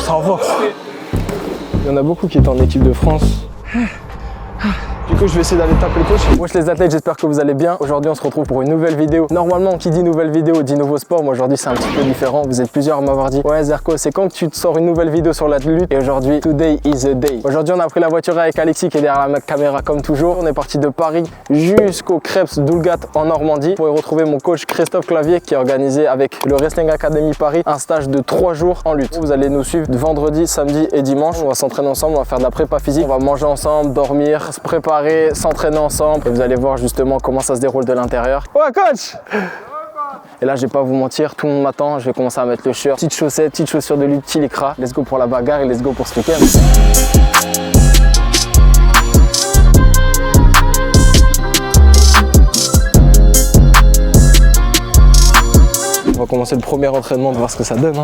Ça envoie. Il y en a beaucoup qui étaient en équipe de France. Du coup, je vais essayer d'aller taper le coach. Wesh les athlètes, j'espère que vous allez bien. Aujourd'hui, on se retrouve pour une nouvelle vidéo. Normalement, qui dit nouvelle vidéo dit nouveau sport. Moi, aujourd'hui, c'est un petit peu différent. Vous êtes plusieurs à m'avoir dit: ouais, Zerko, c'est quand que tu te sors une nouvelle vidéo sur la lutte. Et aujourd'hui, today is the day. Aujourd'hui, on a pris la voiture avec Alexis qui est derrière la caméra comme toujours. On est parti de Paris jusqu'au Krebs d'Oulgat en Normandie pour y retrouver mon coach Christophe Clavier qui a organisé avec le Wrestling Academy Paris un stage de 3 jours en lutte. Vous allez nous suivre de vendredi, samedi et dimanche. On va s'entraîner ensemble, on va faire de la prépa physique, on va manger ensemble, dormir, se préparer, s'entraîner ensemble et vous allez voir justement comment ça se déroule de l'intérieur. Ouais coach! Et là je vais pas vous mentir, tout le monde m'attend, je vais commencer à mettre le shirt, petites chaussettes, petites chaussures de lutte, petit lycra. Let's go pour la bagarre et let's go pour ce week-end. On va commencer le premier entraînement, on va voir ce que ça donne.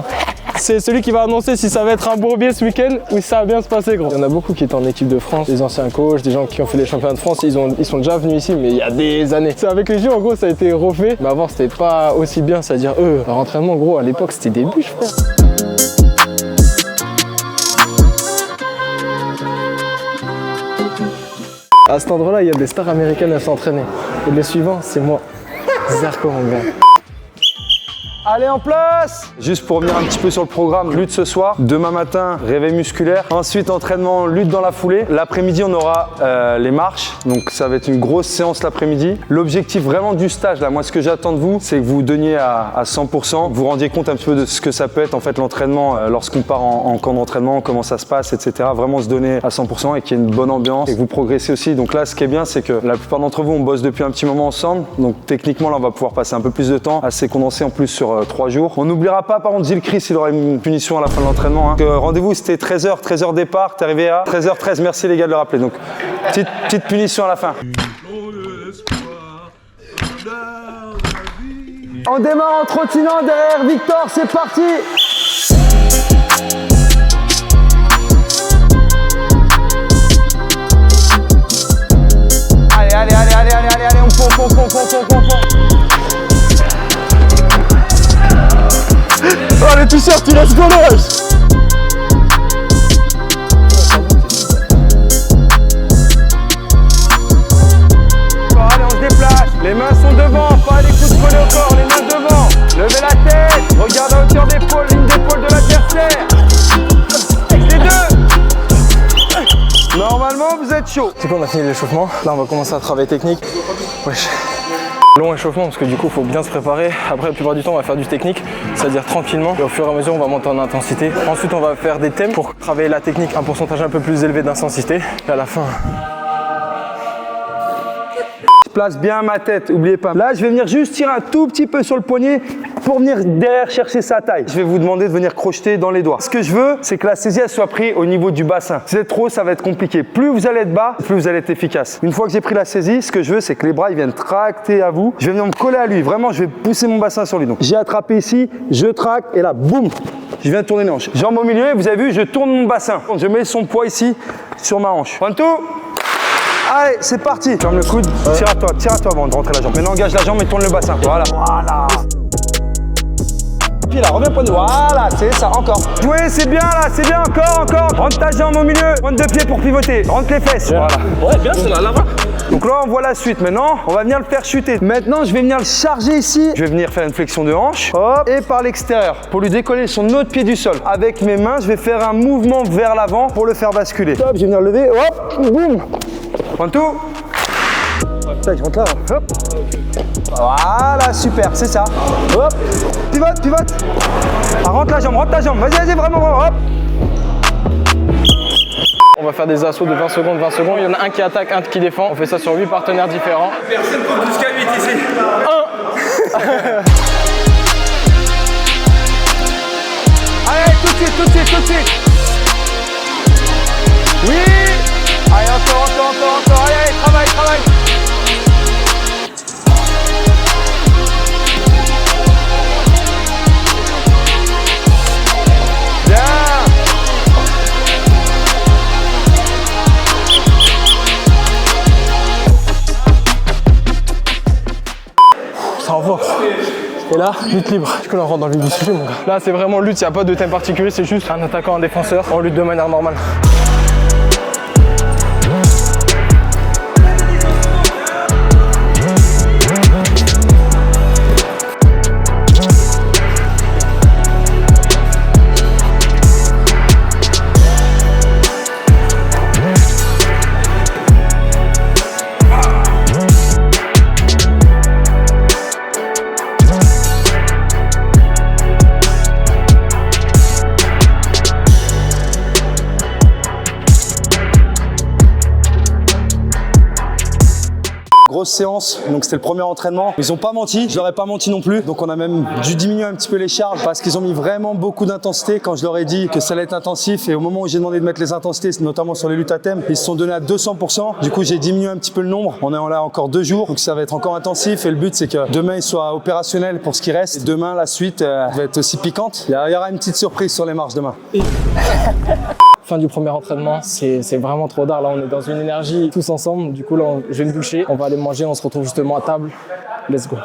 C'est celui qui va annoncer si ça va être un bourbier ce week-end ou si ça va bien se passer, gros. Il y en a beaucoup qui étaient en équipe de France, des anciens coachs, des gens qui ont fait les championnats de France, ils sont déjà venus ici, mais il y a des années. C'est avec les jeux, en gros, ça a été refait, mais avant, c'était pas aussi bien, c'est-à-dire, leur entraînement, gros, à l'époque, c'était des bûches, frère. À cet endroit-là, il y a des stars américaines à s'entraîner. Et le suivant, c'est moi, Zerko, mon gars. Allez en place! Juste pour revenir un petit peu sur le programme, lutte ce soir, demain matin, réveil musculaire, ensuite entraînement, lutte dans la foulée. L'après-midi, on aura les marches, donc ça va être une grosse séance l'après-midi. L'objectif vraiment du stage, là, moi ce que j'attends de vous, c'est que vous donniez à 100%, vous rendiez compte un petit peu de ce que ça peut être en fait l'entraînement lorsqu'on part en camp d'entraînement, comment ça se passe, etc. Vraiment se donner à 100% et qu'il y ait une bonne ambiance et que vous progressez aussi. Donc là, ce qui est bien, c'est que la plupart d'entre vous, on bosse depuis un petit moment ensemble, donc techniquement là, on va pouvoir passer un peu plus de temps, assez condensé en plus sur 3 jours. On n'oubliera pas, par contre, Gilles Chris, il aura une punition à la fin de l'entraînement. Rendez-vous, c'était 13h départ, t'es arrivé à 13h13, merci les gars de le rappeler. Donc, petite punition à la fin. On démarre en trottinant derrière Victor, c'est parti! Allez, on pompe. Oh le t-shirt, tu laisses gauloche. Allez, on se déplace. Les mains sont devant, pas les coups de collet au corps, les mains devant. Levez la tête, regarde à hauteur d'épaule, ligne d'épaule de l'adversaire. Les deux. Normalement, vous êtes chaud. Du coup, on a fini l'échauffement. Là, on va commencer à travailler technique. Wesh. Long échauffement parce que du coup il faut bien se préparer. Après la plupart du temps on va faire du technique, c'est-à-dire tranquillement et au fur et à mesure on va monter en intensité. Ensuite on va faire des thèmes pour travailler la technique, un pourcentage un peu plus élevé d'intensité et à la fin. Je place bien ma tête, n'oubliez pas. Là je vais venir juste tirer un tout petit peu sur le poignet pour venir derrière chercher sa taille. Je vais vous demander de venir crocheter dans les doigts. Ce que je veux, c'est que la saisie elle soit prise au niveau du bassin. Si c'est trop, ça va être compliqué. Plus vous allez être bas, plus vous allez être efficace. Une fois que j'ai pris la saisie, ce que je veux, c'est que les bras ils viennent tracter à vous. Je vais venir me coller à lui. Vraiment, je vais pousser mon bassin sur lui. Donc j'ai attrapé ici, je traque et là, boum, je viens tourner les hanches. Jambe au milieu, vous avez vu, je tourne mon bassin. Je mets son poids ici sur ma hanche. One, two. Allez, c'est parti. Ferme le coude, tire à toi avant de rentrer la jambe. Maintenant, engage la jambe et tourne le bassin. Voilà. Puis là, reviens pointe. Voilà, c'est ça, encore. Jouez, c'est bien là, c'est bien, encore. Rentre ta jambe au milieu, pointe de pied pour pivoter. Rentre les fesses. Voilà. Ouais, bien, c'est là-bas. Donc là, on voit la suite. Maintenant, on va venir le faire chuter. Maintenant, je vais venir le charger ici. Je vais venir faire une flexion de hanche. Hop, et par l'extérieur pour lui décoller son autre pied du sol. Avec mes mains, je vais faire un mouvement vers l'avant pour le faire basculer. Hop, je vais venir le lever. Hop, boum. Prends tout. Tac, je rentre là. Hop. Voilà, super, c'est ça. Hop. Pivote. Ah, rentre ta jambe. Vas-y, vraiment. Hop. On va faire des assauts de 20 secondes. Il y en a un qui attaque, un qui défend. On fait ça sur 8 partenaires différents. Personne ne peut jusqu'à 8 ici. 1. Allez, tout de suite. Oui. Allez, encore. Allez, travaille. Bien. Ça envoie. Et là, lutte libre. Du coup, là, on rentre dans le vif du sujet, mon gars. Là, c'est vraiment lutte, il n'y a pas de thème particulier, c'est juste un attaquant, un défenseur. On lutte de manière normale. Grosse séance, donc c'était le premier entraînement. Ils ont pas menti, je leur ai pas menti non plus. Donc on a même dû diminuer un petit peu les charges parce qu'ils ont mis vraiment beaucoup d'intensité quand je leur ai dit que ça allait être intensif. Et au moment où j'ai demandé de mettre les intensités, notamment sur les luttes à thème, ils se sont donnés à 200%. Du coup j'ai diminué un petit peu le nombre. On est là encore 2 jours, donc ça va être encore intensif. Et le but c'est que demain ils soient opérationnels pour ce qui reste. Et demain la suite va être aussi piquante. Il y aura une petite surprise sur les marches demain. Fin du premier entraînement, c'est vraiment trop tard. Là, on est dans une énergie tous ensemble. Du coup, là, je vais me doucher. On va aller manger. On se retrouve justement à table. Let's go.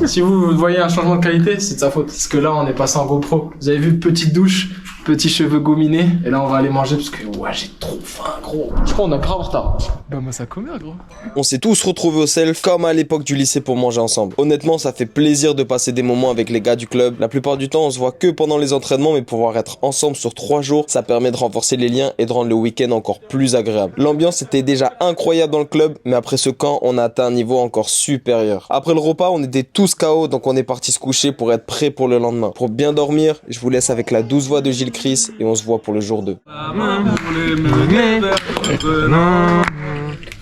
Si vous voyez un changement de qualité, c'est de sa faute. Parce que là, on est passé en GoPro. Vous avez vu, petite douche, petits cheveux gominés. Et là, on va aller manger parce que ouais, j'ai trop faim, gros. Je crois qu'on a grave en retard. Bah, moi, ça commet, gros. On s'est tous retrouvés au self comme à l'époque du lycée pour manger ensemble. Honnêtement, ça fait plaisir de passer des moments avec les gars du club. La plupart du temps, on se voit que pendant les entraînements, mais pouvoir être ensemble sur 3 jours, ça permet de renforcer les liens et de rendre le week-end encore plus agréable. L'ambiance était déjà incroyable dans le club, mais après ce camp, on a atteint un niveau encore supérieur. Après le repas, on était tous KO, donc on est parti se coucher pour être prêt pour le lendemain. Pour bien dormir, je vous laisse avec la douce voix de Gilles Chris et on se voit pour le jour 2. La main pour les mener vers le venant,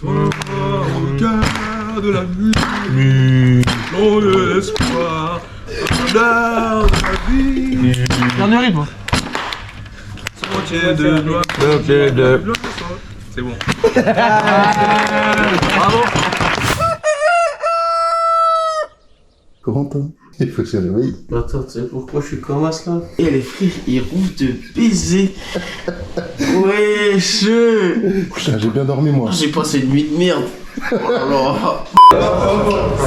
au cœur de la nuit, l'eau de l'espoir, l'heure de la vie. Dernier rythme. C'est bon. Bravo. Comment t'as? Il faut que je réveille. Attends, tu sais pourquoi je suis comme ça là? Et les frères, ils roulent de baiser. Wesh. Putain, j'ai bien dormi moi. J'ai passé une nuit de merde. Oh là là.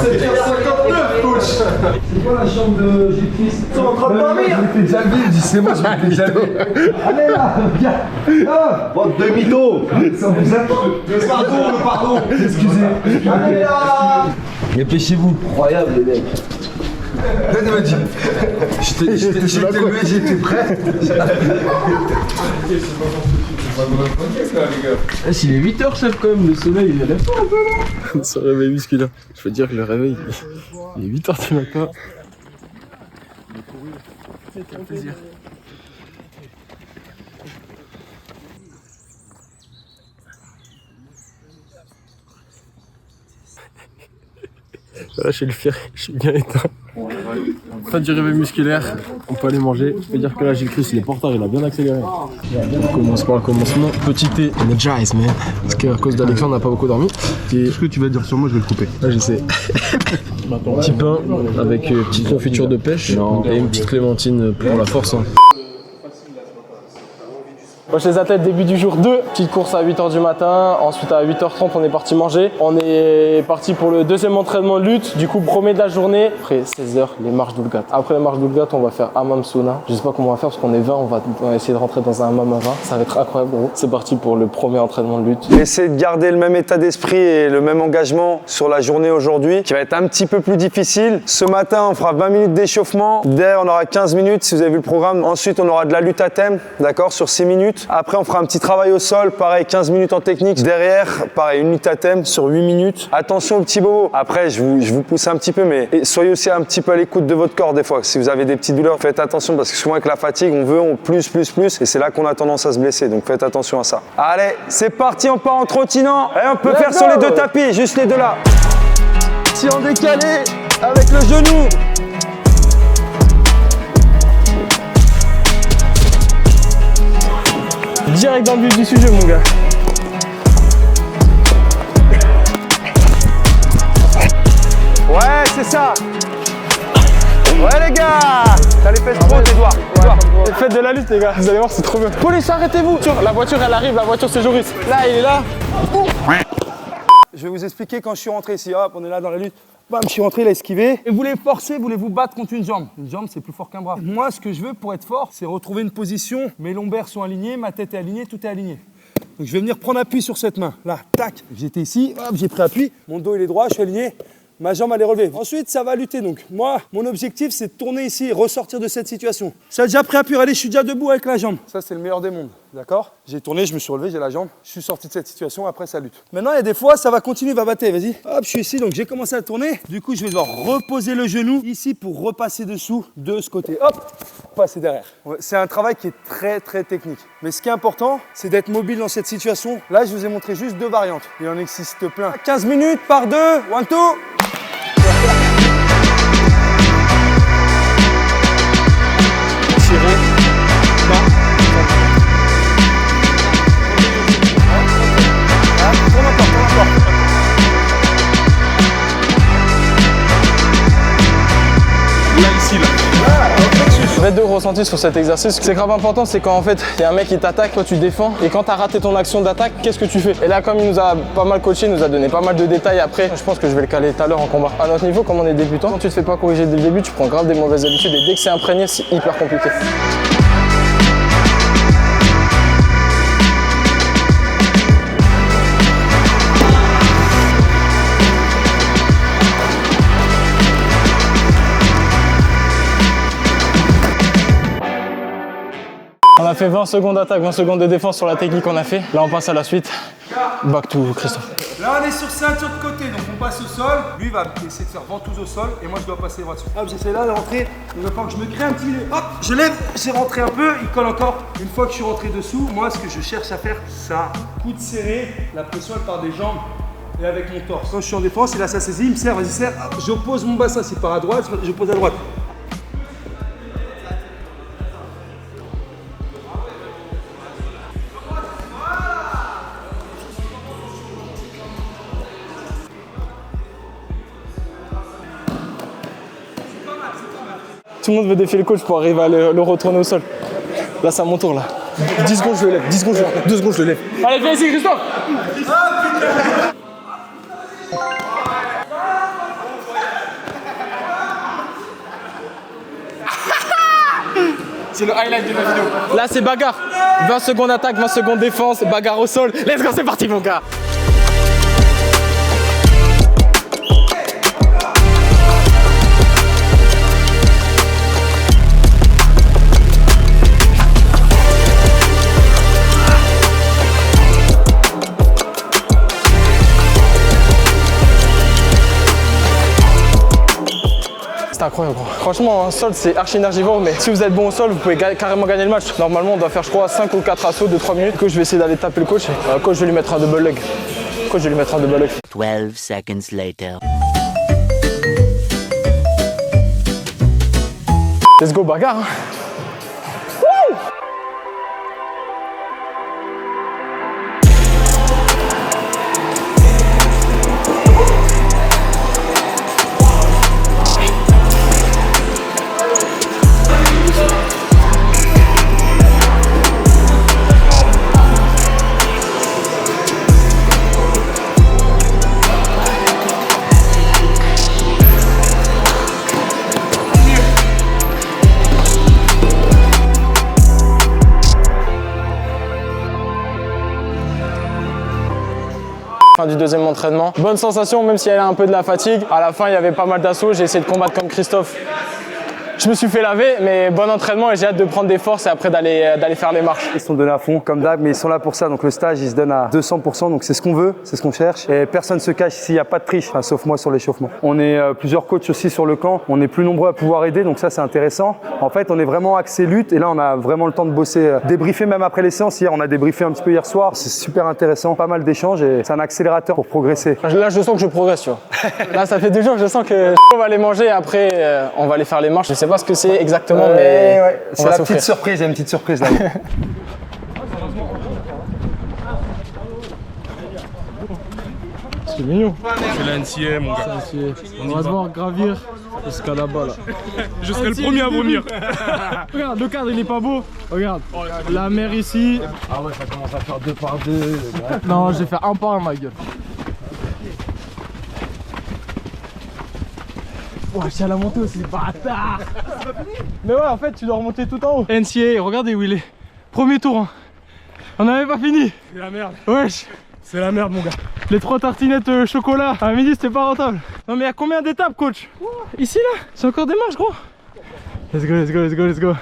C'est 59, coach. C'est quoi la chambre de Gilles Chris? T'es en train de dormir? Je m'étais déjà vu, il dit c'est moi, je m'étais déjà vu. Allez là, viens. Ah, bon, demi-tour. Ça vous aide. Pardon. Excusez. Allez là. Dépêchez-vous. Incroyable les mecs. J'étais prêt. Il est 8h chef quand même, le soleil il est là. Ce réveil musculaire. Je peux dire que le réveil, il est 8h du matin. Quel plaisir. Là, je suis le fier, je suis bien éteint. Fin du réveil musculaire, on peut aller manger. Je peux dire que là, Gilles Chris, il est pas en retard, il a bien accéléré. On commence par le commencement. Petit thé, energize, man. Parce qu'à cause d'Alexandre, on n'a pas beaucoup dormi. Tout ce que tu vas dire sur moi, je vais le couper. Là, je sais. Petit pain avec petite confiture de pêche et une petite clémentine pour la force. Hein. Moi, chez les athlètes, début du jour 2, petite course à 8h du matin, ensuite à 8h30 on est parti manger. On est parti pour le deuxième entraînement de lutte, du coup premier de la journée. Après 16h, les marches d'Oulgat. Après les marches d'Oulgat, on va faire hammam sauna. Je sais pas comment on va faire parce qu'on est 20, on va essayer de rentrer dans un hammam à 20. Ça va être incroyable gros. C'est parti pour le premier entraînement de lutte. Essayez de garder le même état d'esprit et le même engagement sur la journée aujourd'hui, qui va être un petit peu plus difficile. Ce matin, on fera 20 minutes d'échauffement. Derrière, on aura 15 minutes si vous avez vu le programme. Ensuite, on aura de la lutte à thème, d'accord, sur 6 minutes. Après, on fera un petit travail au sol, pareil, 15 minutes en technique. Derrière, pareil, une lutte à thème sur 8 minutes. Attention aux petits bobos. Après, je vous pousse un petit peu, mais soyez aussi un petit peu à l'écoute de votre corps des fois. Si vous avez des petites douleurs, faites attention parce que souvent avec la fatigue, on veut plus, et c'est là qu'on a tendance à se blesser. Donc faites attention à ça. Allez, c'est parti, on part en trottinant. Et on peut faire sur les 2 tapis, juste les 2 là. Si on décalé avec le genou. Direct dans le but du sujet mon gars. Ouais, c'est ça. Ouais les gars. T'as les fesses trop, Edouard. Faites de la lutte les gars, vous allez voir c'est trop bien. Police, arrêtez-vous. La voiture elle arrive, la voiture c'est Joris. Là il est là. Je vais vous expliquer quand je suis rentré ici. Hop, on est là dans la lutte. Bam, je suis rentré, il a esquivé. Et vous les forcez, vous voulez vous battre contre une jambe. Une jambe, c'est plus fort qu'un bras. Moi, ce que je veux pour être fort, c'est retrouver une position. Mes lombaires sont alignés, ma tête est alignée, tout est aligné. Donc je vais venir prendre appui sur cette main. Là, tac, j'étais ici, hop, j'ai pris appui. Mon dos, il est droit, je suis aligné. Ma jambe, elle est relevée. Ensuite, ça va lutter. Donc moi, mon objectif, c'est de tourner ici et ressortir de cette situation. Ça a déjà pris appui. Allez, je suis déjà debout avec la jambe. Ça, c'est le meilleur des mondes. D'accord? J'ai tourné, je me suis relevé, j'ai la jambe. Je suis sorti de cette situation, après ça lutte. Maintenant, il y a des fois, ça va continuer, va battre. Vas-y. Hop, je suis ici, donc j'ai commencé à tourner. Du coup, je vais devoir reposer le genou ici pour repasser dessous de ce côté. Hop, passer derrière. Ouais, c'est un travail qui est très, très technique. Mais ce qui est important, c'est d'être mobile dans cette situation. Là, je vous ai montré juste 2 variantes. Il en existe plein. 15 minutes par 2, 1, 2. Tirer. Là, ici, là. Je vais 2 ressentis sur cet exercice. C'est grave important, c'est quand en fait il y a un mec qui t'attaque, toi tu défends, et quand tu as raté ton action d'attaque, qu'est-ce que tu fais? Et là, comme il nous a pas mal coaché, il nous a donné pas mal de détails après, je pense que je vais le caler tout à l'heure en combat. À notre niveau, comme on est débutant, quand tu te fais pas corriger dès le début, tu prends grave des mauvaises habitudes, et dès que c'est imprégné, c'est hyper compliqué. On a fait 20 secondes d'attaque, 20 secondes de défense sur la technique qu'on a fait. Là, on passe à la suite. Back to Christophe. Là, on est sur ceinture de côté, donc on passe au sol. Lui va essayer de faire ventouse au sol et moi je dois passer droit dessus. Hop, j'essaie là de rentrer. Il va falloir que je me crée un petit milieu. Hop, je lève, j'ai rentré un peu, il colle encore. Une fois que je suis rentré dessous, moi ce que je cherche à faire, ça coude serré, la pression elle part des jambes et avec mon torse. Quand je suis en défense, il a sa saisie, il me serre, vas-y serre. J'oppose mon bassin, s'il part à droite, je pose à droite. Tout le monde veut défier le coach pour arriver à le retourner au sol. Là, c'est à mon tour, là. 10 secondes, je le lève. 10 secondes, 2 secondes, je le lève. Allez, viens ici, Christophe. C'est le highlight de la vidéo. Là, c'est bagarre. 20 secondes attaque, 20 secondes défense, bagarre au sol. Let's go, c'est parti, mon gars. C'est incroyable. Franchement, un sol c'est archi énergivore, mais si vous êtes bon au sol, vous pouvez carrément gagner le match. Normalement, on doit faire, je crois, 5 ou 4 assauts de 3 minutes. Que je vais essayer d'aller taper le coach. Le coach, je vais lui mettre un double leg. Coach, je vais lui mettre un double leg. 12 seconds later. Let's go, bagarre. Hein. Fin du deuxième entraînement. Bonne sensation, même si elle a un peu de la fatigue. À la fin, il y avait pas mal d'assauts. J'ai essayé de combattre comme Christophe. Je me suis fait laver, mais bon entraînement et j'ai hâte de prendre des forces et après d'aller faire les marches. Ils sont donnés à fond, comme d'hab, mais ils sont là pour ça. Donc le stage, il se donne à 200%. Donc c'est ce qu'on veut, c'est ce qu'on cherche. Et personne ne se cache ici, il n'y a pas de triche, enfin, sauf moi sur l'échauffement. On est plusieurs coachs aussi sur le camp. On est plus nombreux à pouvoir aider, donc ça c'est intéressant. En fait, on est vraiment axé lutte et là on a vraiment le temps de bosser, débriefer même après les séances. Hier, on a débriefé un petit peu hier soir. C'est super intéressant, pas mal d'échanges et c'est un accélérateur pour progresser. Là, je sens que je progresse, tu vois. Là, ça fait 2 jours, je sens que on va aller manger et après on va aller faire les marches. Je sais pas ce que c'est exactement. Mais ouais. C'est la petite surprise, il y a une petite surprise là. C'est mignon. C'est l'NCA, mon gars. On va devoir gravir jusqu'à là-bas là. Je serai le premier à vomir. Regarde, le cadre il est pas beau. Regarde, la mer ici. Ah ouais, ça commence à faire 2 par 2. Non, j'ai fait 1 par 1 ma gueule. Oh, je suis à la montée aussi, bâtard. Mais ouais, en fait, tu dois remonter tout en haut. NCA, regardez où il est. Premier tour, hein. On n'avait pas fini. C'est la merde. Wesh. C'est la merde, mon gars. Les 3 tartinettes chocolat à midi, c'était pas rentable. Non, mais il y a combien d'étapes, coach? Ici, là? C'est encore des marches, gros. Let's go, let's go, let's go, let's go.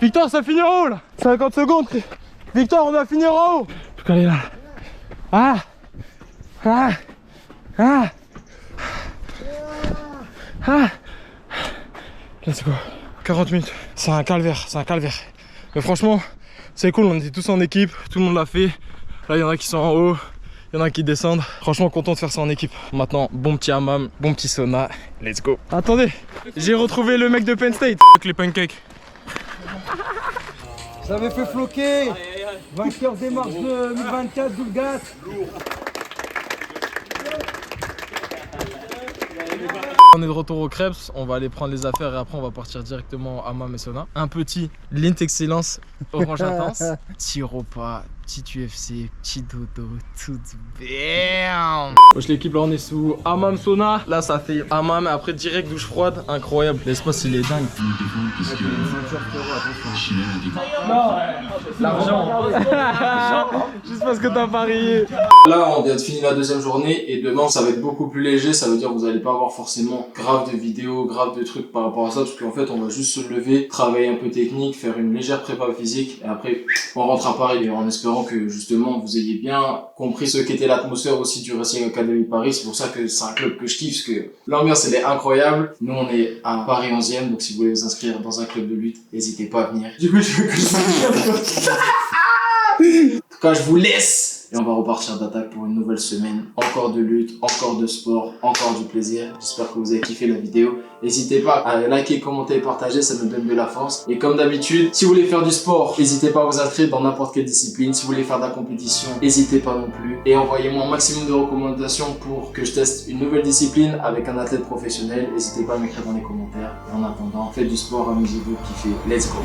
Victor, ça finit en haut là. 50 secondes. Victor, on va finir en haut. Plus qu'à aller là. Ah. Ah. Ah. Ah. Let's go. 40 minutes. C'est un calvaire, c'est un calvaire. Mais franchement, c'est cool, on était tous en équipe, tout le monde l'a fait. Là, il y en a qui sont en haut, il y en a qui descendent. Franchement, content de faire ça en équipe. Maintenant, bon petit hammam, bon petit sauna. Let's go. Attendez, j'ai retrouvé le mec de Penn State. Les pancakes. Ça m'avait fait floquer. Vainqueur des marches 2024, Doulgat. On est de retour au Krebs, on va aller prendre les affaires et après on va partir directement à Hammam et Sauna. Un petit Lint Excellence Orange Intense, petit repas, petit UFC, petit dodo, tout bien. Wesh l'équipe, là on est sous Hammam Sauna. Là ça fait Hammam et après direct douche froide, incroyable. L'espace il est dingue. Non, l'argent. Juste parce que t'as parié. Là on vient de finir la deuxième journée et demain ça va être beaucoup plus léger. Ça veut dire que vous allez pas avoir forcément grave de vidéos, grave de trucs par rapport à ça, parce qu'en fait on va juste se lever, travailler un peu technique, faire une légère prépa physique et après on rentre à Paris, en espérant que justement vous ayez bien compris ce qu'était l'atmosphère aussi du Wrestling Academy Paris. C'est pour ça que c'est un club que je kiffe, parce que l'ambiance elle est incroyable. Nous on est à Paris 11e, donc si vous voulez vous inscrire dans un club de lutte, n'hésitez pas à venir. Du coup je veux que en tout cas je vous laisse. Et on va repartir d'attaque pour une nouvelle semaine. Encore de lutte, encore de sport, encore du plaisir. J'espère que vous avez kiffé la vidéo. N'hésitez pas à liker, commenter et partager, ça me donne de la force. Et comme d'habitude, si vous voulez faire du sport, n'hésitez pas à vous inscrire dans n'importe quelle discipline. Si vous voulez faire de la compétition, n'hésitez pas non plus. Et envoyez-moi un maximum de recommandations pour que je teste une nouvelle discipline avec un athlète professionnel. N'hésitez pas à m'écrire dans les commentaires. Et en attendant, faites du sport, amusez-vous, kiffez. Let's go!